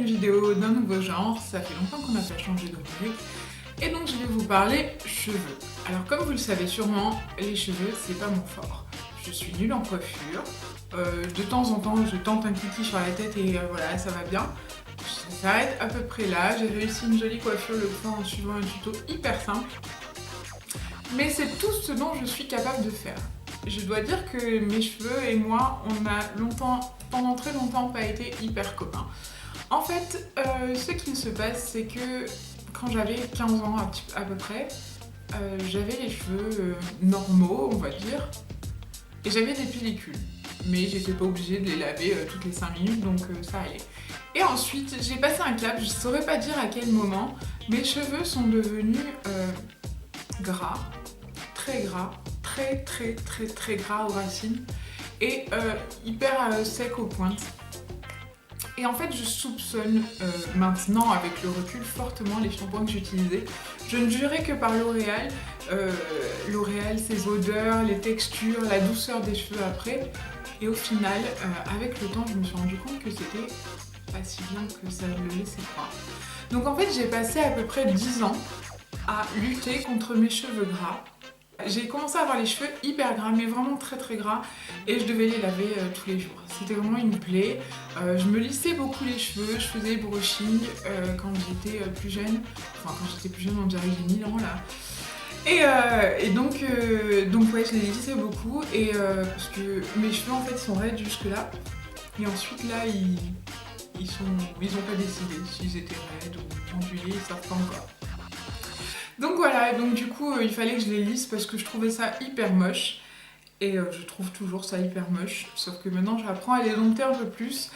une vidéo d'un nouveau genre, ça fait longtemps qu'on n'a pas changé de rubrique, et donc je vais vous parler cheveux. Alors comme vous le savez sûrement, les cheveux c'est pas mon fort. Je suis nulle en coiffure, de temps en temps je tente un kiki sur la tête et voilà, ça va bien. Ça s'arrête à peu près là, j'ai réussi une jolie coiffure le fois en suivant un tuto hyper simple. Mais c'est tout ce dont je suis capable de faire. Je dois dire que mes cheveux et moi, on a pendant très longtemps pas été hyper copains. En fait, ce qu'il se passe, c'est que quand j'avais 15 ans à peu près, j'avais les cheveux normaux, on va dire, et j'avais des pellicules. Mais j'étais pas obligée de les laver toutes les 5 minutes, donc ça allait. Et ensuite, j'ai passé un cap, je saurais pas dire à quel moment, mes cheveux sont devenus gras, très gras, très gras aux racines et hyper sec aux pointes. Et en fait, je soupçonne maintenant, avec le recul, fortement les shampoings que j'utilisais. Je ne jurais que par L'Oréal. L'Oréal, ses odeurs, les textures, la douceur des cheveux après. Et au final, avec le temps, je me suis rendu compte que c'était pas si bien que ça le laissait croire. Donc en fait, j'ai passé à peu près 10 ans à lutter contre mes cheveux gras. J'ai commencé à avoir les cheveux hyper gras, mais vraiment très gras, et je devais les laver tous les jours. C'était vraiment une plaie. Je me lissais beaucoup les cheveux, je faisais brushing quand j'étais plus jeune. Enfin, quand j'étais plus jeune, on dirait que j'ai 1000 ans là. Et donc ouais, je les lissais beaucoup, et parce que mes cheveux en fait sont raides jusque là. Et ensuite là, ils ont pas décidé s'ils étaient raides ou ondulés, ils savent pas encore. Donc voilà, donc du coup il fallait que je les lisse parce que je trouvais ça hyper moche. Et je trouve toujours ça hyper moche, sauf que maintenant j'apprends à les dompter un peu plus.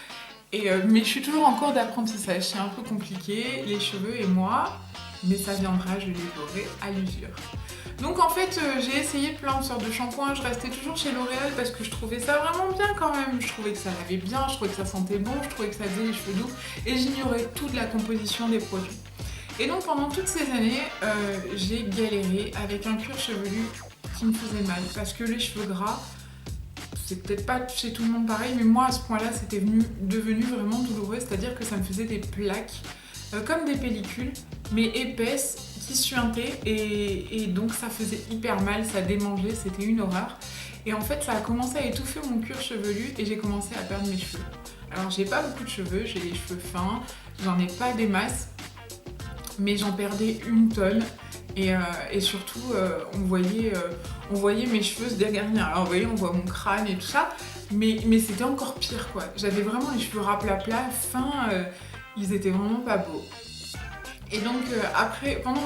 Mais je suis toujours en cours d'apprentissage, c'est un peu compliqué, les cheveux et moi, mais ça viendra, je les aurai à l'usure. Donc en fait j'ai essayé plein de sortes de shampoings, je restais toujours chez L'Oréal parce que je trouvais ça vraiment bien quand même. Je trouvais que ça lavait bien, je trouvais que ça sentait bon, je trouvais que ça faisait les cheveux doux, et j'ignorais toute la composition des produits. Et donc pendant toutes ces années, j'ai galéré avec un cuir chevelu qui me faisait mal, parce que les cheveux gras, c'est peut-être pas chez tout le monde pareil, mais moi à ce point-là c'était devenu vraiment douloureux, c'est-à-dire que ça me faisait des plaques, comme des pellicules, mais épaisses, qui suintaient, et donc ça faisait hyper mal, ça démangeait, c'était une horreur. Et en fait ça a commencé à étouffer mon cuir chevelu et j'ai commencé à perdre mes cheveux. Alors j'ai pas beaucoup de cheveux, j'ai les cheveux fins, j'en ai pas des masses, mais j'en perdais une tonne. Et surtout, on voyait mes cheveux se dégarnir. Alors vous voyez, on voit mon crâne et tout ça, mais c'était encore pire quoi. J'avais vraiment les cheveux raplapla, fins, ils étaient vraiment pas beaux. Et donc après, pendant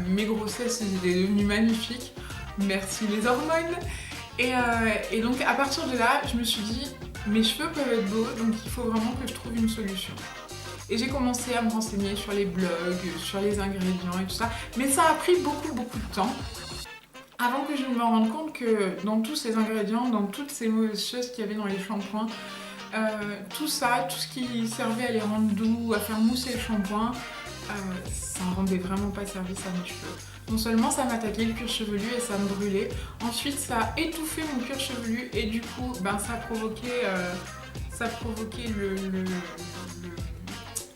mes grossesses, ils étaient devenus magnifiques. Merci les hormones. Et donc à partir de là, je me suis dit, mes cheveux peuvent être beaux, donc il faut vraiment que je trouve une solution. Et j'ai commencé à me renseigner sur les blogs, sur les ingrédients et tout ça. Mais ça a pris beaucoup de temps avant que je me rende compte que dans tous ces ingrédients, dans toutes ces mauvaises choses qu'il y avait dans les shampoings, tout ça, tout ce qui servait à les rendre doux, à faire mousser le shampoing, ça ne rendait vraiment pas service à mes cheveux. Non seulement ça m'attaquait le cuir chevelu et ça me brûlait, ensuite ça a étouffé mon cuir chevelu et du coup ça provoquait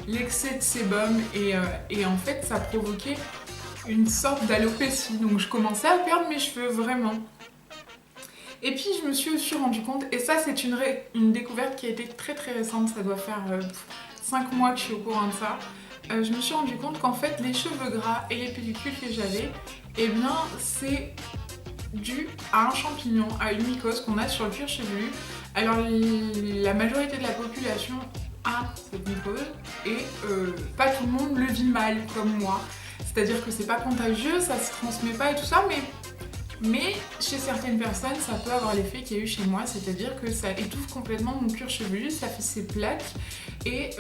l'excès de sébum et en fait ça provoquait une sorte d'alopécie, donc je commençais à perdre mes cheveux vraiment. Et puis je me suis aussi rendu compte, et ça c'est une découverte qui a été très récente, ça doit faire 5 mois que je suis au courant de ça, je me suis rendu compte qu'en fait les cheveux gras et les pellicules que j'avais, eh bien c'est dû à un champignon, à une mycose qu'on a sur le cuir chevelu. Alors la majorité de la population a cette mycose et pas tout le monde le vit mal comme moi. C'est-à-dire que c'est pas contagieux, ça se transmet pas et tout ça, mais chez certaines personnes ça peut avoir l'effet qu'il y a eu chez moi, c'est-à-dire que ça étouffe complètement mon cuir chevelu, ça fait ces plaques et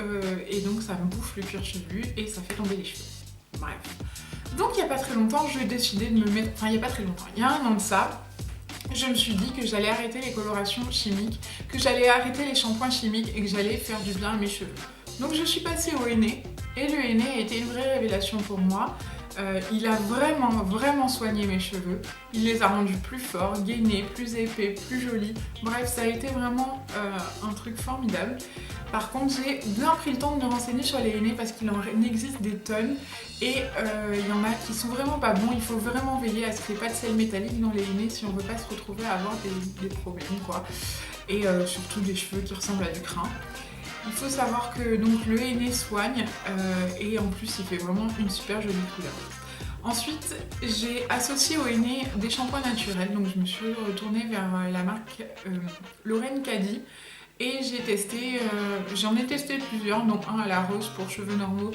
donc ça me bouffe le cuir chevelu et ça fait tomber les cheveux. Bref. Donc il y a pas très longtemps, j'ai décidé de me mettre... Enfin il y a pas très longtemps, il y a un an de ça, je me suis dit que j'allais arrêter les colorations chimiques, que j'allais arrêter les shampoings chimiques et que j'allais faire du bien à mes cheveux. Donc je suis passée au henné, et le henné a été une vraie révélation pour moi. Il a vraiment soigné mes cheveux. Il les a rendus plus forts, gainés, plus épais, plus jolis. Bref, ça a été vraiment un truc formidable. Par contre, j'ai bien pris le temps de me renseigner sur les henné parce qu'il en existe des tonnes et il y en a qui sont vraiment pas bons. Il faut vraiment veiller à ce qu'il n'y ait pas de sel métallique dans les henné si on veut pas se retrouver à avoir des problèmes, quoi. Et surtout des cheveux qui ressemblent à du crin. Il faut savoir que donc, le henné soigne et en plus il fait vraiment une super jolie couleur. Ensuite, j'ai associé au henné des shampoings naturels, donc je me suis retournée vers la marque Lorraine Caddy et j'en ai testé plusieurs, donc un à la rose pour cheveux normaux.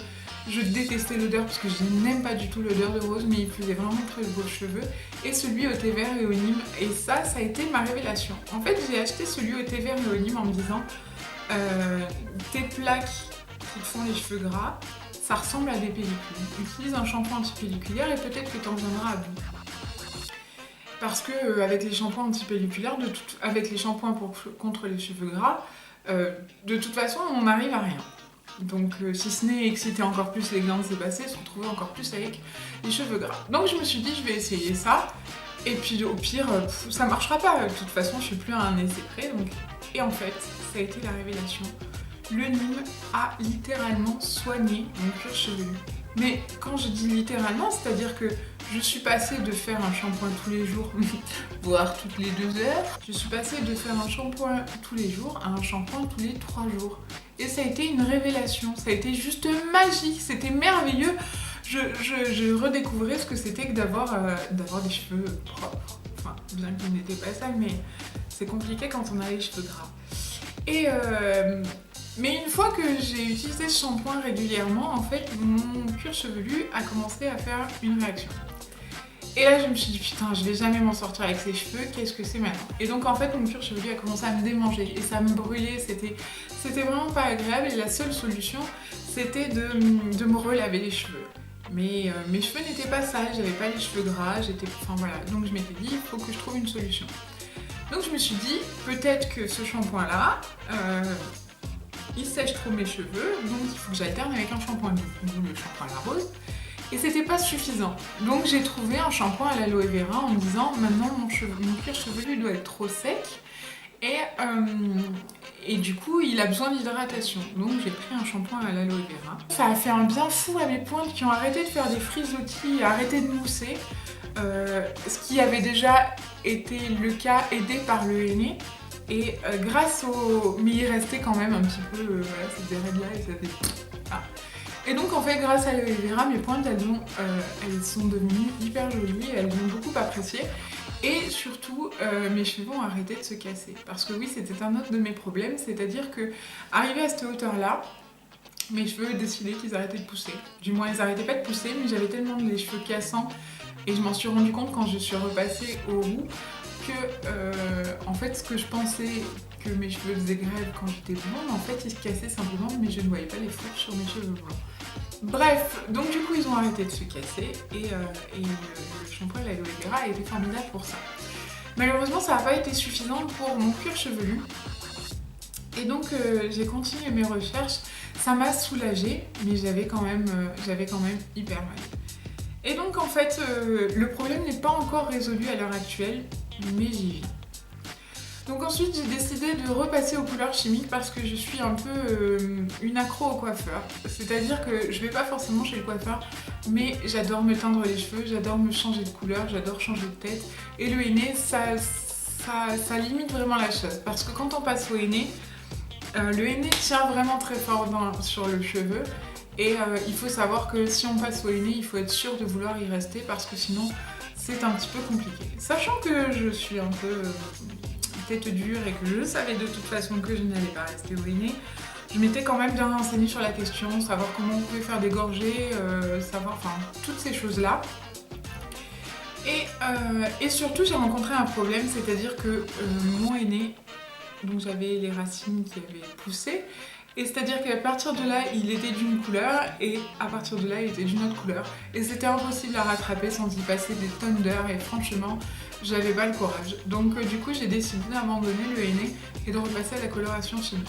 Je détestais l'odeur parce que je n'aime pas du tout l'odeur de rose, mais il faisait vraiment très beaux cheveux. Et celui au thé vert et au Nîmes, et ça a été ma révélation. En fait, j'ai acheté celui au thé vert et au Nîmes en me disant tes plaques qui te font les cheveux gras, ça ressemble à des pellicules. Utilise un shampoing anti-pelliculaire et peut-être que tu en viendras à bout. Parce que avec les shampoings anti-pelliculaires, avec les shampoings contre les cheveux gras, de toute façon, on n'arrive à rien. Donc si ce n'est exciter encore plus les glandes sébacées, se retrouver encore plus avec les cheveux gras. Donc je me suis dit, je vais essayer ça. Et puis au pire, ça marchera pas. De toute façon, je suis plus à un essai près. Donc... Et en fait, ça a été la révélation. Le Nîmes a littéralement soigné mon cuir chevelu. Mais quand je dis littéralement, c'est-à-dire que je suis passée de faire un shampoing tous les jours, voire toutes les 2 heures, je suis passée de faire un shampoing tous les jours à un shampoing tous les 3 jours. Et ça a été une révélation, ça a été juste magique, c'était merveilleux. Je redécouvrais ce que c'était que d'avoir des cheveux propres. Enfin, bien qu'ils n'étaient pas sales, mais c'est compliqué quand on a les cheveux gras. Mais une fois que j'ai utilisé ce shampoing régulièrement, en fait, mon cuir chevelu a commencé à faire une réaction. Et là, je me suis dit, putain, je vais jamais m'en sortir avec ces cheveux, qu'est-ce que c'est maintenant? Et donc, en fait, mon cuir chevelu a commencé à me démanger et ça me brûlait, c'était vraiment pas agréable. Et la seule solution, c'était de me relaver les cheveux. Mais mes cheveux n'étaient pas sales, j'avais pas les cheveux gras, enfin voilà. Donc, je m'étais dit, il faut que je trouve une solution. Donc, je me suis dit, peut-être que ce shampoing-là, il sèche trop mes cheveux, donc il faut que j'alterne avec un shampoing doux, le shampoing à la rose. Et c'était pas suffisant. Donc j'ai trouvé un shampoing à l'aloe vera en me disant maintenant mon cuir chevelu doit être trop sec et du coup il a besoin d'hydratation. Donc j'ai pris un shampoing à l'aloe vera. Ça a fait un bien fou à mes pointes qui ont arrêté de faire des frisottis, arrêté de mousser. Ce qui avait déjà été le cas aidé par le henné. Et grâce au... Mais il restait quand même un petit peu... voilà, cette raides-là et ça fait... Ah. Et donc en fait, grâce à l'aloe vera, mes pointes, elles sont devenues hyper jolies, elles ont beaucoup apprécié. Et surtout, mes cheveux ont arrêté de se casser. Parce que oui, c'était un autre de mes problèmes, c'est-à-dire que, arrivé à cette hauteur-là, mes cheveux décidaient qu'ils arrêtaient de pousser. Du moins, ils arrêtaient pas de pousser, mais j'avais tellement les cheveux cassants, et je m'en suis rendu compte quand je suis repassée au roux, que en fait ce que je pensais que mes cheveux faisaient grève quand j'étais blonde, en fait ils se cassaient simplement mais je ne voyais pas les fourches sur mes cheveux blancs. Bref, donc du coup ils ont arrêté de se casser et le shampoing de l'aloe vera a été formidable pour ça. Malheureusement ça n'a pas été suffisant pour mon cuir chevelu et donc j'ai continué mes recherches, ça m'a soulagée mais j'avais quand même hyper mal. Et donc en fait le problème n'est pas encore résolu à l'heure actuelle, mais j'y vis. Donc ensuite j'ai décidé de repasser aux couleurs chimiques parce que je suis un peu une accro au coiffeur. C'est-à-dire que je vais pas forcément chez le coiffeur, mais j'adore me teindre les cheveux, j'adore me changer de couleur, j'adore changer de tête. Et le henné, ça limite vraiment la chose. Parce que quand on passe au henné, le henné tient vraiment très fort sur le cheveu. Et il faut savoir que si on passe au henné, il faut être sûr de vouloir y rester parce que sinon c'est un petit peu compliqué. Sachant que je suis un peu tête dure et que je savais de toute façon que je n'allais pas rester au henné, je m'étais quand même bien renseignée sur la question, savoir comment on pouvait faire des gorgées, enfin toutes ces choses-là. Et surtout j'ai rencontré un problème, c'est-à-dire que mon henné, donc j'avais les racines qui avaient poussé, et c'est-à-dire qu'à partir de là, il était d'une couleur et à partir de là, il était d'une autre couleur. Et c'était impossible à rattraper sans y passer des tonnes d'heures et franchement, j'avais pas le courage. Donc du coup, j'ai décidé d'abandonner le henné et de repasser à la coloration chimique.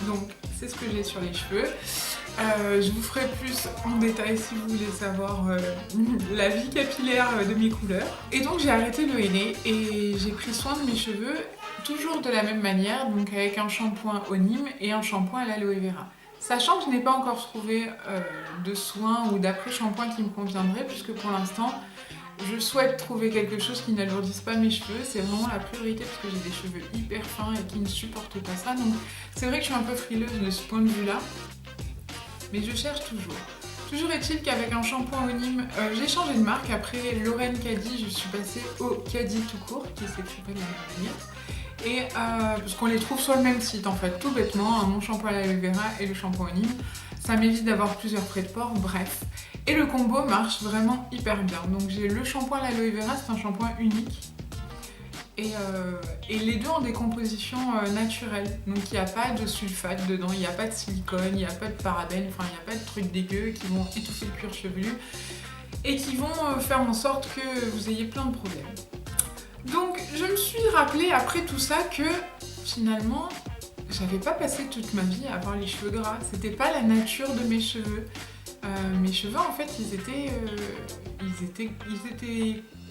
Donc c'est ce que j'ai sur les cheveux. Je vous ferai plus en détail si vous voulez savoir la vie capillaire de mes couleurs. Et donc j'ai arrêté le henné et j'ai pris soin de mes cheveux toujours de la même manière, donc avec un shampoing au Nîmes et un shampoing à l'aloe vera. Sachant que je n'ai pas encore trouvé de soin ou d'après-shampoing qui me conviendrait, puisque pour l'instant, je souhaite trouver quelque chose qui n'alourdisse pas mes cheveux. C'est vraiment la priorité parce que j'ai des cheveux hyper fins et qui ne supportent pas ça. Donc c'est vrai que je suis un peu frileuse de ce point de vue-là, mais je cherche toujours. Toujours est-il qu'avec un shampoing au Nîmes, j'ai changé de marque. Après Lorraine Caddy, je suis passée au Caddy tout court, qui s'écrit pas de la même manière. Et parce qu'on les trouve sur le même site en fait, tout bêtement, hein, mon shampoing à l'aloe vera et le shampoing au Nîmes. Ça m'évite d'avoir plusieurs frais de port, bref. Et le combo marche vraiment hyper bien. Donc j'ai le shampoing à l'aloe vera, c'est un shampoing unique. Et les deux ont des compositions naturelles. Donc il n'y a pas de sulfate dedans, il n'y a pas de silicone, il n'y a pas de parabènes, enfin il n'y a pas de trucs dégueux qui vont étouffer le cuir chevelu et qui vont faire en sorte que vous ayez plein de problèmes. Donc je me suis rappelé après tout ça que finalement j'avais pas passé toute ma vie à avoir les cheveux gras, c'était pas la nature de mes cheveux. Mes cheveux en fait ils étaient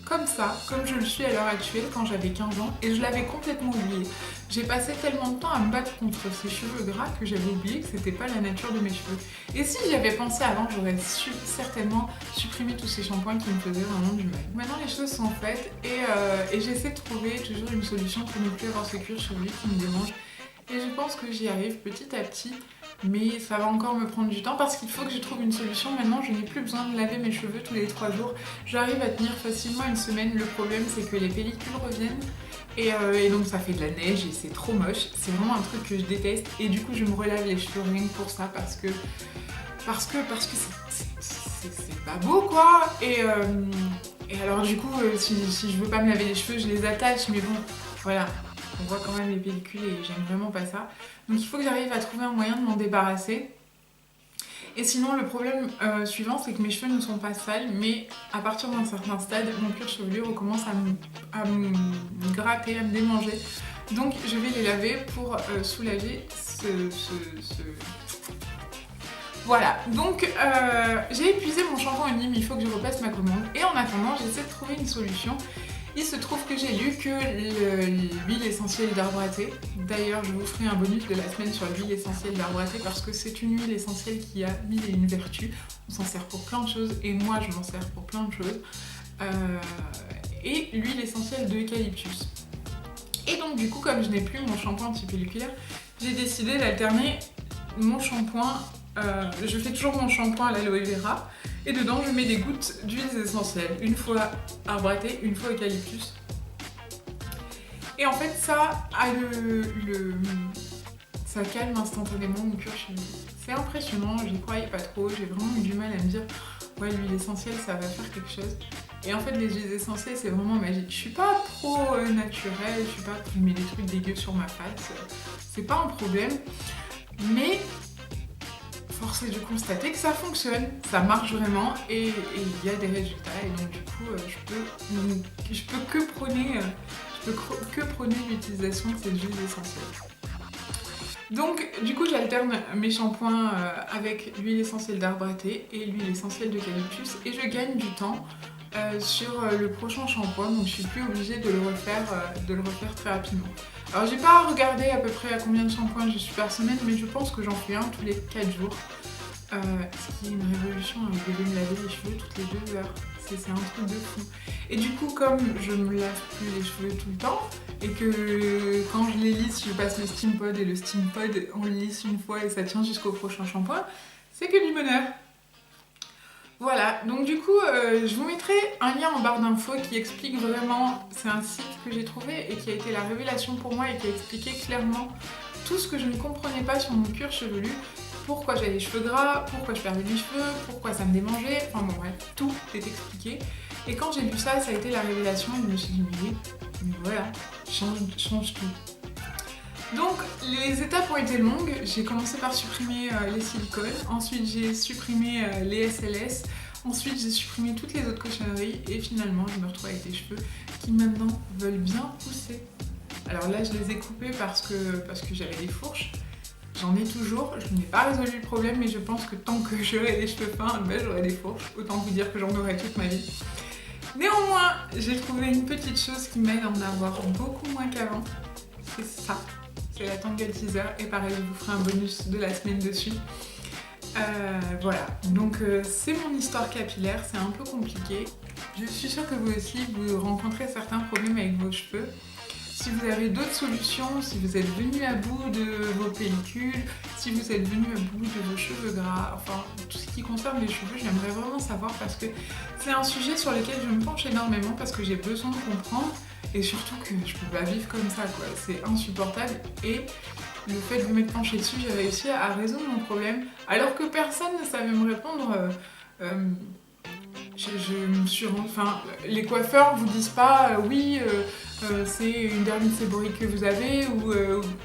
comme ça, comme je le suis à l'heure actuelle quand j'avais 15 ans et je l'avais complètement oublié. J'ai passé tellement de temps à me battre contre ces cheveux gras que j'avais oublié que c'était pas la nature de mes cheveux. Et si j'y avais pensé avant, j'aurais certainement supprimé tous ces shampoings qui me faisaient vraiment du mal. Maintenant les choses sont faites et j'essaie de trouver toujours une solution pour ne plus avoir ce cuir chevelu qui me démange. Et je pense que j'y arrive petit à petit, mais ça va encore me prendre du temps parce qu'il faut que je trouve une solution. Maintenant, je n'ai plus besoin de laver mes cheveux tous les 3 jours. J'arrive à tenir facilement une semaine. Le problème, c'est que les pellicules reviennent et donc ça fait de la neige et c'est trop moche. C'est vraiment un truc que je déteste et du coup, je me relave les cheveux rien que pour ça parce que c'est pas beau quoi. Et alors du coup, si je veux pas me laver les cheveux, je les attache, mais bon, voilà. On voit quand même les pellicules et j'aime vraiment pas ça. Donc il faut que j'arrive à trouver un moyen de m'en débarrasser. Et sinon le problème suivant c'est que mes cheveux ne sont pas sales, mais à partir d'un certain stade, mon cuir chevelu recommence à me gratter, à me démanger. Donc je vais les laver pour soulager Voilà, donc j'ai épuisé mon shampoing au Nîmes, il faut que je repasse ma commande. Et en attendant, j'essaie de trouver une solution. Il se trouve que j'ai lu que l'huile essentielle d'arbre à thé, d'ailleurs je vous ferai un bonus de la semaine sur l'huile essentielle d'arbre à thé parce que c'est une huile essentielle qui a 1001 vertus, on s'en sert pour plein de choses et moi je m'en sers pour plein de choses, et l'huile essentielle d'eucalyptus. Et donc du coup comme je n'ai plus mon shampoing anti-pelliculaire, j'ai décidé d'alterner mon shampoing. Je fais toujours mon shampoing à l'aloe vera et dedans je mets des gouttes d'huiles essentielles, une fois arbre à thé, une fois eucalyptus. Et en fait ça ça calme instantanément mon cuir chevelu. C'est impressionnant, j'y croyais pas trop, j'ai vraiment eu du mal à me dire ouais l'huile essentielle ça va faire quelque chose. Et en fait les huiles essentielles c'est vraiment magique. Je suis pas pro naturelle, je suis pas qui met des trucs dégueux sur ma face, c'est pas un problème, mais force est de constater que ça fonctionne, ça marche vraiment et il y a des résultats et donc du coup je peux que prôner l'utilisation de ces huiles essentielles. Donc du coup j'alterne mes shampoings avec l'huile essentielle d'arbre à thé et l'huile essentielle d'eucalyptus et je gagne du temps sur le prochain shampoing, donc je suis plus obligée de le refaire très rapidement. Alors j'ai pas regardé à peu près à combien de shampoings je suis par semaine, mais je pense que j'en fais un tous les 4 jours. Ce qui est une révolution, hein. Je devais me laver les cheveux toutes les 2 heures. C'est un truc de fou. Et du coup, comme je me lave plus les cheveux tout le temps, et que quand je les lisse, je passe le steam pod, et le steam pod, on le lisse une fois et ça tient jusqu'au prochain shampoing, c'est que du bonheur. Voilà, donc du coup, je vous mettrai un lien en barre d'infos qui explique vraiment, c'est un site que j'ai trouvé et qui a été la révélation pour moi et qui a expliqué clairement tout ce que je ne comprenais pas sur mon cuir chevelu, pourquoi j'avais les cheveux gras, pourquoi je perdais mes cheveux, pourquoi ça me démangeait, enfin bon bref, tout est expliqué. Et quand j'ai lu ça, ça a été la révélation et je me suis dit mais voilà, change tout. Donc les étapes ont été longues, j'ai commencé par supprimer les silicones, ensuite j'ai supprimé les SLS, ensuite j'ai supprimé toutes les autres cochonneries et finalement je me retrouve avec des cheveux qui maintenant veulent bien pousser. Alors là je les ai coupés parce que j'avais des fourches, j'en ai toujours, je n'ai pas résolu le problème, mais je pense que tant que j'aurai les cheveux fins, ben, j'aurai des fourches, autant vous dire que j'en aurai toute ma vie. Néanmoins, j'ai trouvé une petite chose qui m'aide à en avoir beaucoup moins qu'avant, c'est ça, c'est la Tangle Teezer, et pareil, je vous ferai un bonus de la semaine dessus. Voilà, donc c'est mon histoire capillaire, c'est un peu compliqué. Je suis sûre que vous aussi, vous rencontrez certains problèmes avec vos cheveux. Si vous avez d'autres solutions, si vous êtes venu à bout de vos pellicules, si vous êtes venu à bout de vos cheveux gras, enfin tout ce qui concerne les cheveux, j'aimerais vraiment savoir parce que c'est un sujet sur lequel je me penche énormément parce que j'ai besoin de comprendre et surtout que je peux pas vivre comme ça quoi, c'est insupportable et le fait de m'être penchée dessus, j'ai réussi à résoudre mon problème alors que personne ne savait me répondre. Je me suis rendu... Enfin, les coiffeurs vous disent pas oui, c'est une dermite séborique que vous avez ou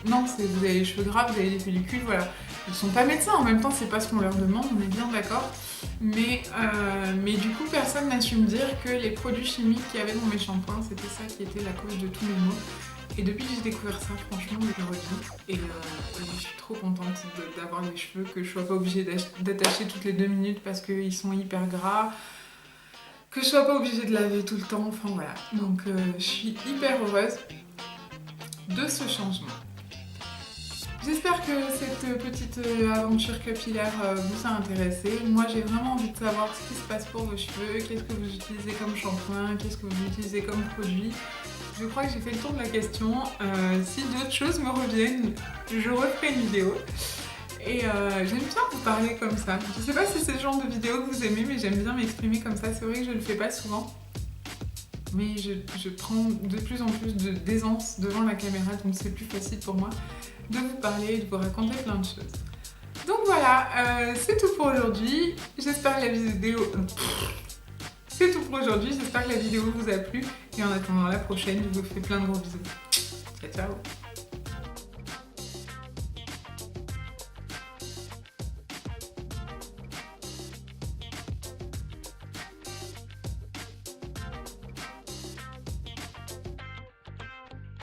non, vous avez les cheveux gras, vous avez des pellicules, voilà. Ils sont pas médecins, en même temps c'est pas ce qu'on leur demande, on est bien d'accord. Mais du coup personne n'a su me dire que les produits chimiques qu'il y avait dans mes shampoings, c'était ça qui était la cause de tous mes maux. Et depuis que j'ai découvert ça, franchement, je le redis. Et je suis trop contente d'avoir des cheveux que je sois pas obligée d'attacher toutes les 2 minutes parce qu'ils sont hyper gras. Que je sois pas obligée de laver tout le temps, enfin voilà. Donc je suis hyper heureuse de ce changement. J'espère que cette petite aventure capillaire vous a intéressé. Moi j'ai vraiment envie de savoir ce qui se passe pour vos cheveux, qu'est-ce que vous utilisez comme shampoing, qu'est-ce que vous utilisez comme produit. Je crois que j'ai fait le tour de la question. Si d'autres choses me reviennent, je referai une vidéo. Et j'aime bien vous parler comme ça. Je sais pas si c'est le genre de vidéo que vous aimez, mais j'aime bien m'exprimer comme ça. C'est vrai que je le fais pas souvent. Mais je prends de plus en plus d'aisance devant la caméra, donc c'est plus facile pour moi de vous parler et de vous raconter plein de choses. Donc voilà, c'est tout pour aujourd'hui. J'espère que la vidéo... C'est tout pour aujourd'hui, j'espère que la vidéo vous a plu. Et en attendant la prochaine, je vous fais plein de gros bisous. Ciao, ciao.